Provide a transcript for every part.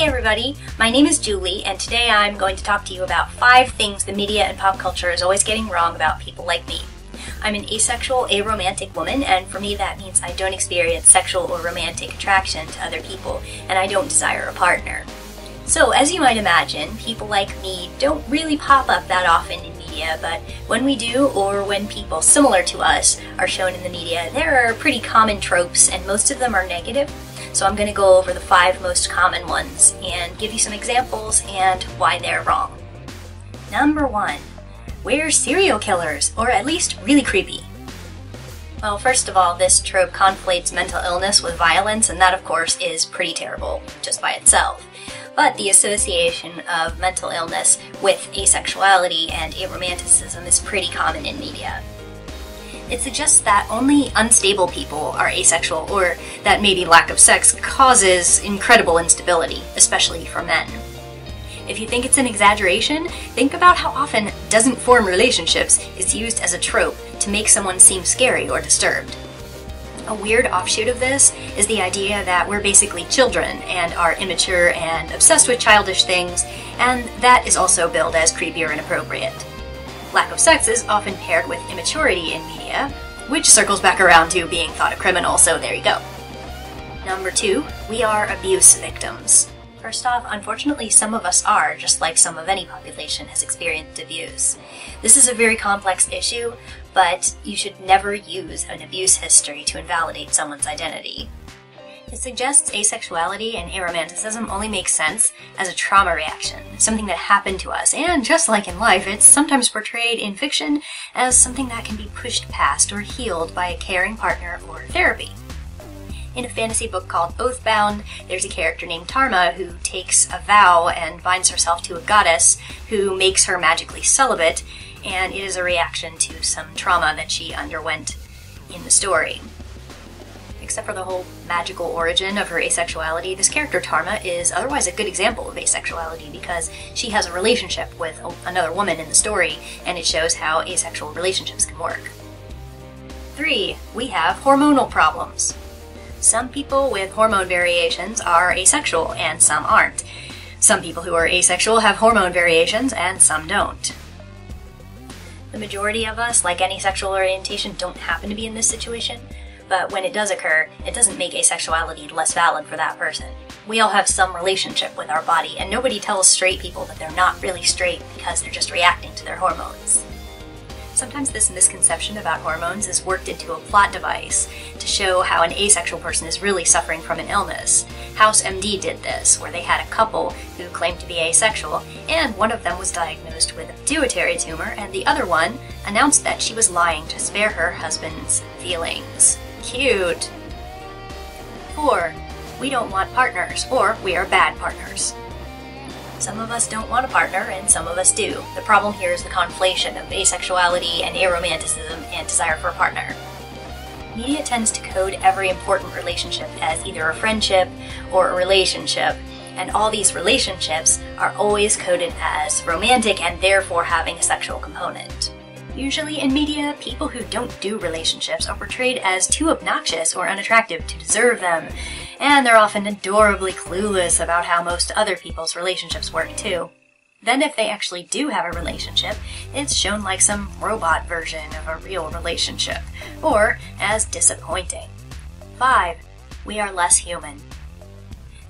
Hey everybody, my name is Julie, and today I'm going to talk to you about 5 things the media and pop culture is always getting wrong about people like me. I'm an asexual, aromantic woman, and for me that means I don't experience sexual or romantic attraction to other people, and I don't desire a partner. So, as you might imagine, people like me don't really pop up that often in media, but when we do, or when people similar to us are shown in the media, there are pretty common tropes, and most of them are negative. So I'm going to go over the 5 most common ones and give you some examples and why they're wrong. Number 1. We're serial killers, or at least really creepy. Well, first of all, this trope conflates mental illness with violence, and that of course is pretty terrible just by itself. But the association of mental illness with asexuality and aromanticism is pretty common in media. It suggests that only unstable people are asexual, or that maybe lack of sex causes incredible instability, especially for men. If you think it's an exaggeration, think about how often doesn't form relationships is used as a trope to make someone seem scary or disturbed. A weird offshoot of this is the idea that we're basically children and are immature and obsessed with childish things, and that is also billed as creepy or inappropriate. Lack of sex is often paired with immaturity in media, which circles back around to being thought a criminal, so there you go. Number 2, we are abuse victims. First off, unfortunately some of us are, just like some of any population has experienced abuse. This is a very complex issue, but you should never use an abuse history to invalidate someone's identity. It suggests asexuality and aromanticism only makes sense as a trauma reaction, something that happened to us, and just like in life, it's sometimes portrayed in fiction as something that can be pushed past or healed by a caring partner or therapy. In a fantasy book called Oathbound, there's a character named Tarma who takes a vow and binds herself to a goddess who makes her magically celibate, and it is a reaction to some trauma that she underwent in the story. Except for the whole magical origin of her asexuality, this character Tarma is otherwise a good example of asexuality because she has a relationship with another woman in the story, and it shows how asexual relationships can work. 3. We have hormonal problems. Some people with hormone variations are asexual and some aren't. Some people who are asexual have hormone variations and some don't. The majority of us, like any sexual orientation, don't happen to be in this situation. But when it does occur, it doesn't make asexuality less valid for that person. We all have some relationship with our body, and nobody tells straight people that they're not really straight because they're just reacting to their hormones. Sometimes this misconception about hormones is worked into a plot device to show how an asexual person is really suffering from an illness. House MD did this, where they had a couple who claimed to be asexual, and one of them was diagnosed with a pituitary tumor, and the other one announced that she was lying to spare her husband's feelings. Cute! 4. We don't want partners, or we are bad partners. Some of us don't want a partner, and some of us do. The problem here is the conflation of asexuality and aromanticism and desire for a partner. Media tends to code every important relationship as either a friendship or a relationship, and all these relationships are always coded as romantic and therefore having a sexual component. Usually in media, people who don't do relationships are portrayed as too obnoxious or unattractive to deserve them, and they're often adorably clueless about how most other people's relationships work too. Then if they actually do have a relationship, it's shown like some robot version of a real relationship, or as disappointing. 5. We are less human.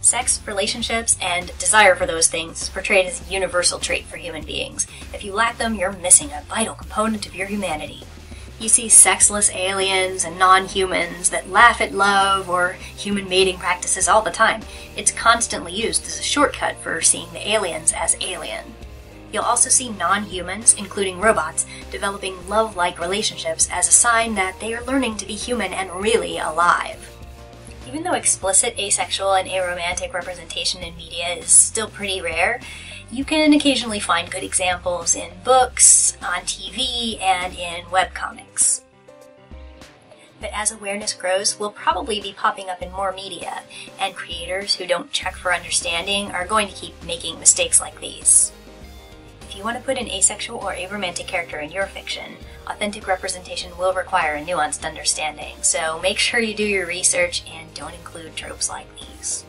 Sex, relationships, and desire for those things is portrayed as a universal trait for human beings. If you lack them, you're missing a vital component of your humanity. You see sexless aliens and non-humans that laugh at love or human mating practices all the time. It's constantly used as a shortcut for seeing the aliens as alien. You'll also see non-humans, including robots, developing love-like relationships as a sign that they are learning to be human and really alive. Even though explicit asexual and aromantic representation in media is still pretty rare, you can occasionally find good examples in books, on TV, and in webcomics. But as awareness grows, we'll probably be popping up in more media, and creators who don't check for understanding are going to keep making mistakes like these. If you want to put an asexual or aromantic character in your fiction, authentic representation will require a nuanced understanding, so make sure you do your research and don't include tropes like these.